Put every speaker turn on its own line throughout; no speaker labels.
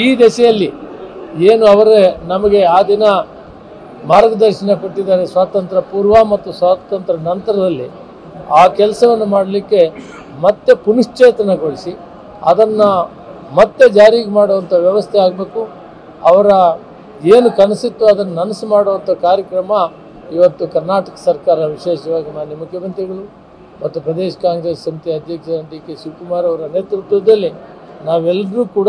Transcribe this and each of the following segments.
ಈ ದಿಸೆಯಲ್ಲಿ ಏನು ಅವರೇ ನಮಗೆ ಆ ದಿನ ಮಾರ್ಗದರ್ಶನ ಕೊಟ್ಟಿದ್ದಾರೆ ಸ್ವಾತಂತ್ರ್ಯ ಪೂರ್ವ ಮತ್ತು ಸ್ವಾತಂತ್ರ್ಯ ನಂತರದಲ್ಲಿ ಆ ಕೆಲಸವನ್ನು ಮಾಡಲಿಕ್ಕೆ ಮತ್ತೆ ಪುನಶ್ಚೇತನಗೊಳಿಸಿ ಅದನ್ನು ಮತ್ತೆ ಜಾರಿಗೆ ಮಾಡುವಂಥ ವ್ಯವಸ್ಥೆ ಆಗಬೇಕು. ಅವರ ಏನು ಕನಸಿತ್ತು ಅದನ್ನು ನನಸು ಮಾಡುವಂಥ ಕಾರ್ಯಕ್ರಮ ಇವತ್ತು ಕರ್ನಾಟಕ ಸರ್ಕಾರ, ವಿಶೇಷವಾಗಿ ಮಾನ್ಯ ಮುಖ್ಯಮಂತ್ರಿಗಳು ಮತ್ತು ಪ್ರದೇಶ ಕಾಂಗ್ರೆಸ್ ಸಮಿತಿ ಅಧ್ಯಕ್ಷ ಡಿ ಕೆ ಶಿವಕುಮಾರ್ ಅವರ ನೇತೃತ್ವದಲ್ಲಿ ನಾವೆಲ್ಲರೂ ಕೂಡ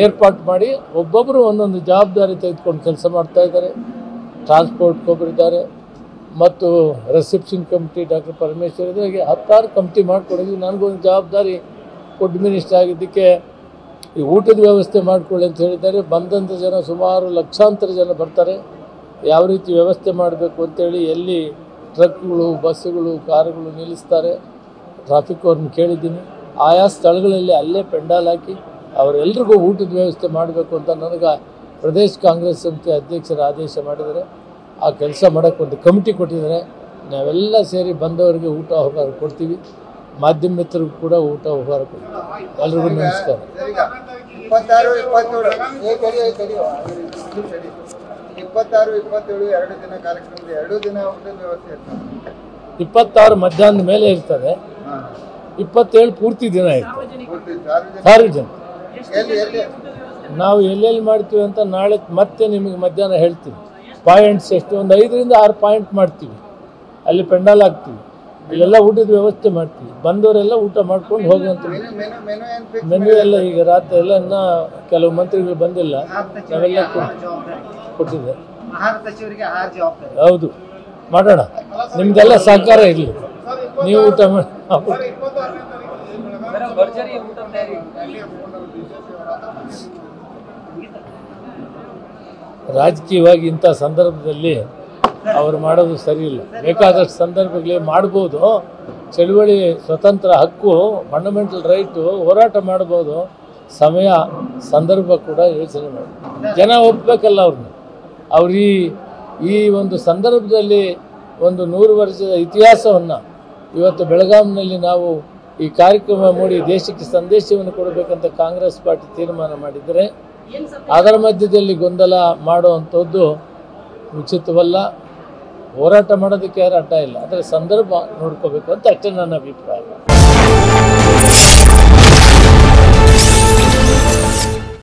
ಏರ್ಪಾಟ್ ಮಾಡಿ ಒಬ್ಬೊಬ್ಬರು ಒಂದೊಂದು ಜವಾಬ್ದಾರಿ ತೆಗೆದುಕೊಂಡು ಕೆಲಸ ಮಾಡ್ತಾಯಿದ್ದಾರೆ. ಟ್ರಾನ್ಸ್ಪೋರ್ಟ್ ಒಬ್ಬರಿದ್ದಾರೆ ಮತ್ತು ರಿಸೆಪ್ಷನ್ ಕಮಿಟಿ ಡಾಕ್ಟರ್ ಪರಮೇಶ್ವರ್ ಇದಾಗೆ 10 ಕಮಿಟಿ ಮಾಡಿಕೊಂಡಿದ್ವಿ. ನನಗೊಂದು ಜವಾಬ್ದಾರಿ ಫುಡ್ ಮಿನಿಸ್ಟರ್ ಆಗಿದ್ದಕ್ಕೆ ಈ ಊಟದ ವ್ಯವಸ್ಥೆ ಮಾಡಿಕೊಳ್ಳಿ ಅಂತ ಹೇಳಿದ್ದಾರೆ. ಬಂದಂಥ ಜನ ಸುಮಾರು ಲಕ್ಷಾಂತರ ಜನ ಬರ್ತಾರೆ. ಯಾವ ರೀತಿ ವ್ಯವಸ್ಥೆ ಮಾಡಬೇಕು ಅಂತೇಳಿ ಎಲ್ಲಿ ಟ್ರಕ್ಗಳು, ಬಸ್ಸುಗಳು, ಕಾರುಗಳು ನಿಲ್ಲಿಸ್ತಾರೆ, ಟ್ರಾಫಿಕ್ ಅವ್ರನ್ನ ಕೇಳಿದ್ದೀನಿ. ಆಯಾ ಸ್ಥಳಗಳಲ್ಲಿ ಅಲ್ಲೇ ಪೆಂಡಾಲ್ ಹಾಕಿ ಅವರೆಲ್ಲರಿಗೂ ಊಟದ ವ್ಯವಸ್ಥೆ ಮಾಡಬೇಕು ಅಂತ ನನಗೆ ಪ್ರದೇಶ ಕಾಂಗ್ರೆಸ್ ಸಮಿತಿ ಅಧ್ಯಕ್ಷರ ಆದೇಶ ಮಾಡಿದ್ದಾರೆ. ಆ ಕೆಲಸ ಮಾಡೋಕ್ಕೆ ಒಂದು ಕಮಿಟಿ ಕೊಟ್ಟಿದ್ದಾರೆ. ನಾವೆಲ್ಲ ಸೇರಿ ಬಂದವರಿಗೆ ಊಟ ಉಪಹಾರ ಕೊಡ್ತೀವಿ. ಮಾಧ್ಯಮ ಮಿತ್ರರಿಗೂ ಕೂಡ ಊಟ ಉಪಹಾರ ಕೊಡ್ತೀವಿ. ಎಲ್ರಿಗೂ ನಮಸ್ಕಾರ. 26 ಮಧ್ಯಾಹ್ನದ ಮೇಲೆ ಇರ್ತದೆ, 27 ಪೂರ್ತಿ ದಿನ ಇರ್ತದೆ. ಸಾರ್ವಜನಿಕ ನಾವು ಎಲ್ಲೆಲ್ಲಿ ಮಾಡ್ತೀವಿ ಅಂತ ನಾಳೆ ಮತ್ತೆ ನಿಮಗೆ ಮಧ್ಯಾಹ್ನ ಹೇಳ್ತೀವಿ. ಪಾಯಿಂಟ್ಸ್ ಎಷ್ಟು, ಒಂದು 5 ರಿಂದ 6 ಪಾಯಿಂಟ್ ಮಾಡ್ತೀವಿ. ಅಲ್ಲಿ ಪೆಂಡಾಲ್ ಹಾಕ್ತೀವಿ, ಇಲ್ಲೆಲ್ಲ ಊಟದ ವ್ಯವಸ್ಥೆ ಮಾಡ್ತೀವಿ. ಬಂದವರೆಲ್ಲ ಊಟ ಮಾಡ್ಕೊಂಡು ಹೋಗುವಂಥ ಮೆನು ಎಲ್ಲ ಈಗ ರಾತ್ರಿ ಎಲ್ಲ ಇನ್ನೂ ಕೆಲವು ಮಂತ್ರಿಗಳು ಬಂದಿಲ್ಲ, ನಾವೆಲ್ಲ ಕೊಟ್ಟಿದ್ದೆ. ಹೌದು, ಮಾಡೋಣ. ನಿಮ್ದೆಲ್ಲ ಸಹಕಾರ ಇರಲಿ. ನೀವು ಊಟ ಮಾಡಿ ರಾಜಕೀಯವಾಗಿ ಇಂಥ ಸಂದರ್ಭದಲ್ಲಿ ಅವರು ಮಾಡೋದು ಸರಿ ಇಲ್ಲ. ಬೇಕಾದಷ್ಟು ಸಂದರ್ಭಗಳಲ್ಲಿ ಮಾಡ್ಬೋದು. ಚಳುವಳಿ ಸ್ವತಂತ್ರ ಹಕ್ಕು, ಫಂಡಮೆಂಟಲ್ ರೈಟು, ಹೋರಾಟ ಮಾಡ್ಬೋದು. ಸಮಯ ಸಂದರ್ಭ ಕೂಡ ಯೋಚನೆ ಮಾಡಿ ಜನ ಒಪ್ಪಬೇಕಲ್ಲ ಅವ್ರನ್ನ. ಅವ್ರು ಈ ಒಂದು ಸಂದರ್ಭದಲ್ಲಿ ಒಂದು 100 ವರ್ಷದ ಇತಿಹಾಸವನ್ನು ಇವತ್ತು ಬೆಳಗಾಂನಲ್ಲಿ ನಾವು ಈ ಕಾರ್ಯಕ್ರಮ ಮಾಡಿ ದೇಶಕ್ಕೆ ಸಂದೇಶವನ್ನು ಕೊಡಬೇಕಂತ ಕಾಂಗ್ರೆಸ್ ಪಾರ್ಟಿ ತೀರ್ಮಾನ ಮಾಡಿದರೆ ಅದರ ಮಧ್ಯದಲ್ಲಿ ಗೊಂದಲ ಮಾಡುವಂಥದ್ದು ಉಚಿತವಲ್ಲ. ಹೋರಾಟ ಮಾಡೋದಕ್ಕೆ ಯಾರು ಅಡ್ಡ ಇಲ್ಲ, ಆದರೆ ಸಂದರ್ಭ ನೋಡ್ಕೋಬೇಕು ಅಂತ ಅಷ್ಟೇ ನನ್ನ ಅಭಿಪ್ರಾಯ.